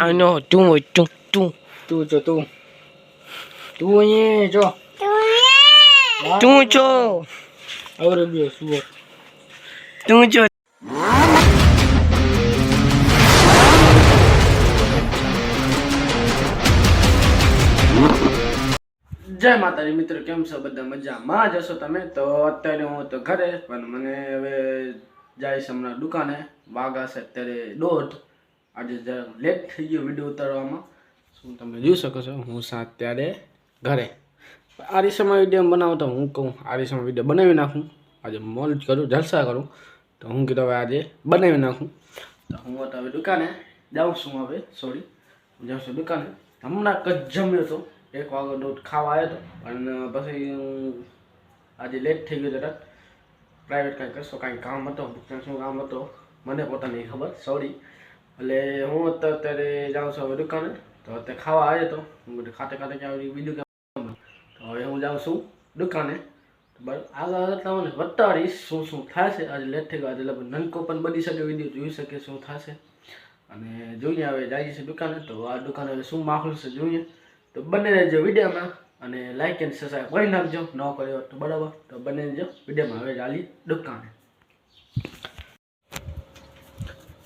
I know. Tung. તું જો તું અહીંયા જો Tung cho. આવરે બે સુવો Tung cho. જય માતાજી મિત્રો, કેમ છો બધા? મજામાં જ હશો તમે? તો અત્યારે હું તો ઘરે, પણ મને હવે જઈશ હમણાં દુકાને. વાગા છે અત્યારે 1:30. આજે જરા લેટ થઈ ગયો વિડીયો ઉતારવામાં. શું તમે જોઈ શકો છો, હું છું અત્યારે ઘરે. આ રીસમાં વિડીયો બનાવતો હું કહું, આ રીસમાં વિડીયો બનાવી નાખું. આજે મોજ કરું, જલસા કરું. તો હું કીધું હવે આજે બનાવી નાખું. તો હું તો હવે દુકાને જાઉં છું. હવે જાઉં છું દુકાને. હમણાં જ જમ્યો હતો, 1 વાગે દોઢ ખાવા આવ્યો હતો, પણ પછી આજે લેટ થઈ ગયો જરાક. પ્રાઇવેટ કાંઈ કરશો, કાંઈ કામ હતો, શું કામ હતો મને પોતાને ખબર, સોરી. એટલે હું અત્યારે જાઉં છું હવે દુકાને. તો અત્યારે ખાવા આવ્યો હતો, હું બધું ખાતે ક્યાં બીજું કામ. તો હવે હું જાઉં છું દુકાને. બરાબર, આગળ તમને બતાડીશ શું થાય છે. આજે લેટ થઈ ગયો, આજે લગભગ નનકો પણ બની શકે, વિડીયો જોઈ શકે શું થશે. અને જોઈએ હવે જઈએ છીએ દુકાને. તો આ દુકાને હવે શું માહોલ છે જોઈએ. તો બને રહેજો વિડીયોમાં, અને લાઈક એન્ડ સબસ્ક્રાઈબ કરી નાખજો, ન કર્યો તો બરાબર. તો બને રહેજો વિડીયોમાં. હવે ચાલી દુકાને.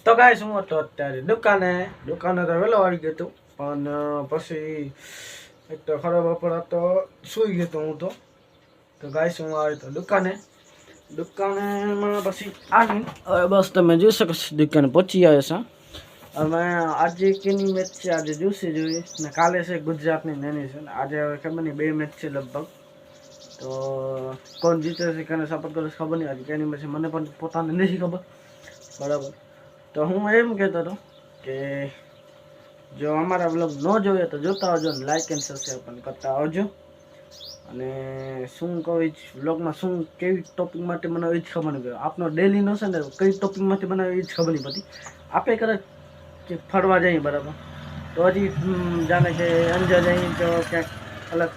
તો ગાઈસ, હું હતો અત્યારે દુકાને તો વહેલો આવી ગયો હતો, પણ પછી એક તો ખરાબ બપોર હતો, સૂઈ ગયો હતો હું તો ગાઈસ હું આવ્યો તો દુકાનેમાં પછી આવી. હવે બસ તમે જોઈ શકો છો, દુકાને પહોંચી આવ્યો છે. અમે આજે કેની મેચ છે, આજે જોશે જોઈએ ને. કાલે છે ગુજરાતની નાની છે, આજે હવે ખબર નહીં 2 મેચ છે લગભગ. તો કોણ જીતે છે, કોને સપોર્ટ કરે છે ખબર નહીં. આજે કેની મેચ છે મને પણ પોતાને નથી ખબર, બરાબર. તો હું એમ કહેતો હતો કે જો અમારા વ્લોગ ન જોઈએ તો જોતા આવજો, ને લાઈક એન્ડ સબસ્ક્રાઈબ પણ કરતા આવજો. અને શું કહું, એ વ્લોગમાં શું કેવી ટોપિક માટે બનાવે એ જ ખબર નહીં. આપનો ડેલીનો છે ને, કઈ ટોપિક માટે બનાવે એ જ ખબર નહીં પડતી. આપણે કદાચ કે ફરવા જઈએ, બરાબર, તો હજી જાણે કે અંજાર જઈએ તો ક્યાંક અલગ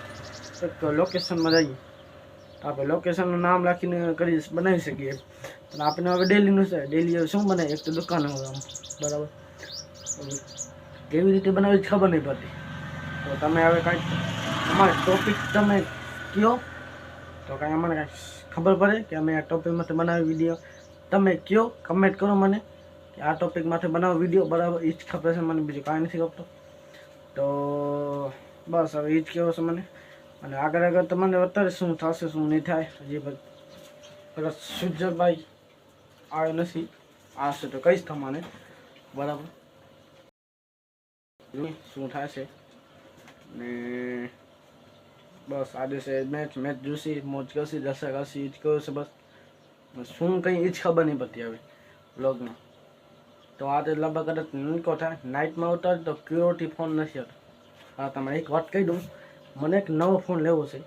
લોકેશનમાં જઈએ, તો આપણે લોકેશનનું નામ રાખીને બનાવી શકીએ. પણ આપણે હવે ડેલીનું છે, ડેલી શું બને, એક તો દુકાન હોય આમ, બરાબર. કેવી રીતે બનાવી ખબર નહીં પડતી. તો તમે હવે કાંઈક અમારે ટોપિક તમે કહો, તો કાંઈ અમને કાંઈ ખબર પડે કે અમે આ ટોપિક માટે બનાવી વિડીયો. તમે કહો, કમેન્ટ કરો મને કે આ ટોપિક માટે બનાવો વિડીયો, બરાબર. એ જ ખબર છે મને, બીજું કાંઈ નથી ખબર. તો બસ હવે એ જ કહેવો છે મને. અને આગળ તમને અત્યારે શું થશે શું નહીં થાય, હજી પેલા સુજભાઈ આવે નથી, આવશે તો કહીશ તમને, બરાબર. શું થાય છે ને બસ આજે છે મેચ જોશી, મોજ કરશી, દર્શક કરશી, એ જ કહ્યું છે બસ. શું કંઈ એ જ ખબર નહીં પડતી હવે વ્લોગમાં. તો આજે લગભગ કદાચ નનકો થાય, નાઇટમાં ઉતાર તો ક્યોરિટી ફોન નથી આવતો. હા, તમે એક વાત કહી દઉં, મને એક નવો ફોન લેવો છે,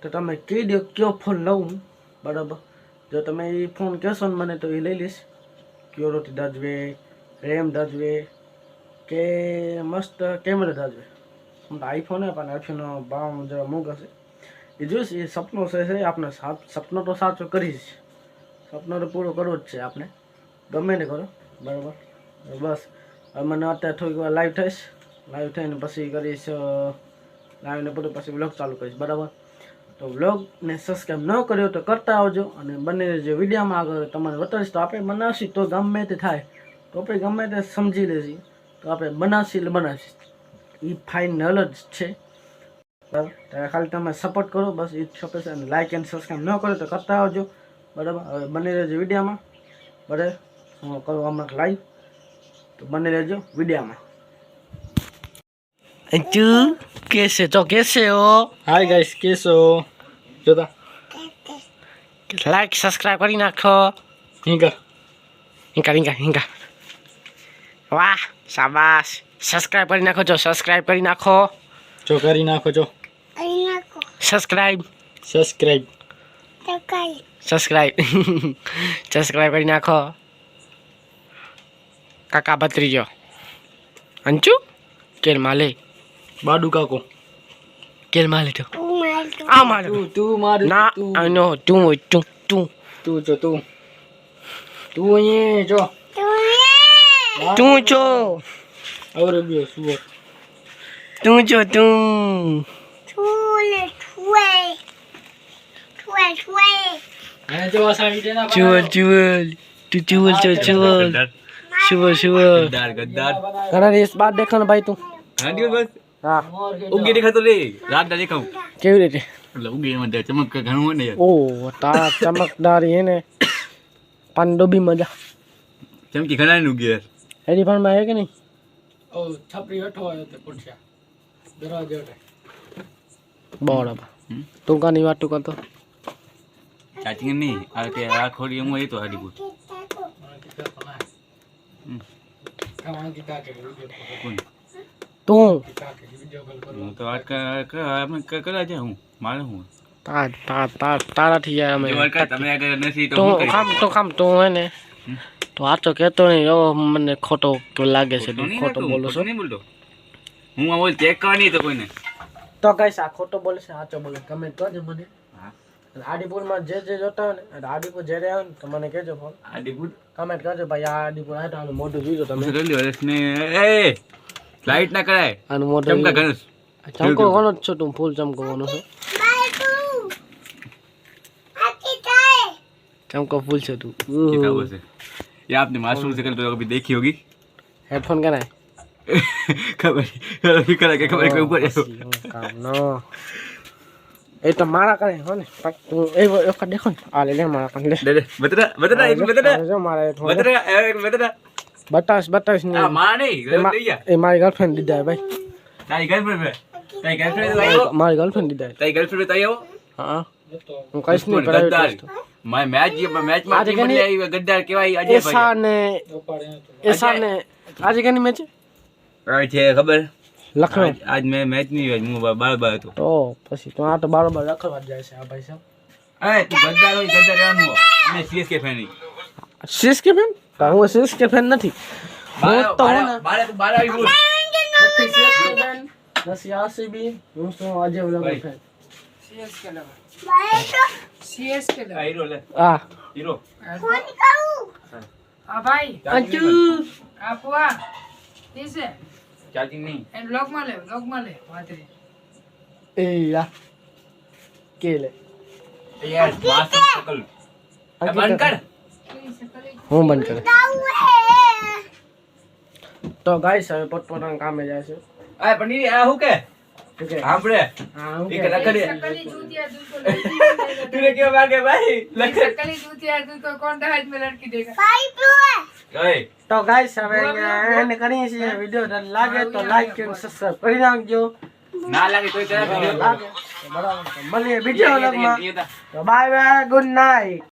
તો તમે કહી દો કયો ફોન લઉં, બરાબર. જો તમે એ ફોન કહેશો ને મને, તો એ લઈ લઈશ. ક્યોરિટી દાજવે, રેમ દાજવે, કે મસ્ત કેમેરા દાજવે. આમ તો આઈફોન પણ આઈફોનનો ભાવ જરા મોંઘા છે. એ જોઈશ, એ સપનો છે આપણે. સપનો તો સાચો કરીશ, સપનો તો પૂરો કરવો જ છે આપણે, ગમે ને કરો, બરાબર. બસ હવે મને અત્યારે થોડીક વાર લાઈવ થઈશ, લાઈવ થઈને પછી કરીશ લાઈવને બધું, પછી વ્લોગ ચાલુ કરીશ, બરાબર. તો વ્લોગને સબસ્ક્રાઈબ ન કર્યો તો કરતા આવજો, અને બંને જે વિડીયોમાં આગળ તમારે બતાવીશ. તો આપણે બનાવશી તો ગમે તે થાય, તો આપણે ગમે તે સમજી લેશી, તો આપણે બનાવશી એટલે બનાવશી, એ ફાઇનલ જ છે, બરાબર. તો ખાલી તમે સપોર્ટ કરો, બસ એ જ ખપે છે. અને લાઈક એન્ડ સબસ્ક્રાઈબ ન કરો તો કરતા આવજો, બરાબર. હવે બને રહેજો વિડીયોમાં, બરાબર. હું કરું હમણાં લાઈવ, તો બને રહેજો વિડીયોમાં. તું કેસે હો? હાય ગાઈસ, કેસો જોતા લાઈક સબસ્ક્રાઈબ કરી નાખો. હિંકા. વાહ, શાબાશ. સબસ્ક્રાઈબ કરી નાખો, સબસ્ક્રાઈબ કરી નાખો. સબસ્ક્રાઈબ કરી નાખો. કાકા ભત્રીજો અંચુ કેલ માલે, બાડુ કાકો કેલ માલે તો આ મારે તું મારું ના આનો તું જો તું અહીંયા જો તું છો આવરે ગયો સુવો તું જો તું હે જો સાવી દેના ચુવલ ચુવલ તું ચુવલ છો ચુવલ ચુવલ ચુવલ गद्दार ઘણા દિવસ બાદ દેખાણ ભાઈ તું हाँ दियो बस હા उगे दिखा तो रे रात ना दिखाऊं કેવી રીતે मतलब उगे में चमक का घणो ने यार ઓ તારા ચમકદારી હે ને પાનડોબી મજા चमकी घणा ने उगे यार એની પણ માં હે કે નહીં ઓ છપરી હઠો આયો તે કોઠિયા દરવાજે હટે બરાબર તું કાની વાત તું કરતો चाची नहीं आके आ खोली हम ये तो हरी बोल કામ કીધા કે વિડિયો कौन તું કીધા કે વિડિયો કોલ કરો હું તો आज का मैं करा जा हूं मारे हूं તારાથી જાય અમે जो का તમે અગર નથી તો તું હું કરી કામ તું હે ને તો આ તો કહેતો નહીં એવો મને ખોટો લાગે છે તું ખોટો બોલો છો नहीं बोलतो હું આ બોલ ચેક કરવાની તો કોઈને તો કઈશ આ ખોટો બોલે છે સાચો બોલે કમેન્ટ કરજો મને હા આદિપુરમાં જે જોતા હોય ને આદિપુર જ્યારે આવે ને તો મને કહેજો ફોન આ દીપુર કમેન્ટ કરજો ભાઈ આ આદિપુર આવ્યો તો આનું મોઢું જોઈ તમે ઉસે લ્યો રસને એ લાઈટ ના કરાય આનું મોઢું ચમકા ગણેશ ચમકો કોનો જ છો તું ફૂલ ચમકો કોનો છો चमको फूल से तू किताब से ये आपने मासूम से कल तो कभी देखी होगी हेडफोन क्या है खबर अभी करा के खबर के ऊपर काम नो ये तो मारा करे हो ने तू ए वो का देखो आ ले मारा कर ले दे दे बता एक बता जो मारा हेडफोन बता बतास आ नहीं मां नहीं लिया ए मारी गर्लफ्रेंड दीदा है भाई ताई गर्लफ्रेंड आयो मारी गर्लफ्रेंड दीदा है ताई गर्लफ्रेंड आयो हां હું કઈશ નહીં પ્રાઇવેટ मैं मैच में आज टीम ले आई गद्दार केवाई अजय એસા ને એસા ને આજે કેની મેચ भाई छे खबर લખનઉ आज मैं मैच नहीं हुआ मु बार तो તો પછી તો આ તો બરાબર લખવા જાય છે આ ભાઈ સાહેબ ए तू गद्दार हो गद्दार रहनु हो मैं सीएसके फैन नहीं સીએસકે ફેન તો હું સીએસકે ફેન નથી હું તો હું ને बारे तू बारे आई बोल નથી સીએસકે ફેન નથી આરસીબી હું શું આજે ઓલા ફેન સીએસકે લેવા સીએસકે લેવા हीरो ले આ हीरो હા ભાઈ અંચુ આપવા દીસે चार्जिंग नहीं એન લોક માં લે વાતરી એ યા કે લે यार मासूम शकल बंद कर હું બંધ કરે તો ગાઈસ હવે પોતપોતાના કામે જાય છે आ पनीर आ हूं के ઠીક છે आपरे હા હું एक કે रखड़े सकली जूतिया तू तो तूने क्यों मांगे भाई सकली जूतिया तू तो कौन दहेज में लड़की देगा ओए તો ગાઈસ હવે અહીંયા એને કરીએ છીએ વિડિયો લાગે તો લાઈક અને સબસ્ક્રાઇબ કરી નાખજો ना लगे कोई तरह લાગે તો બરાબર તો મળીએ બીજા વ્લોગમાં ये था તો બાય બાય ગુડ નાઈટ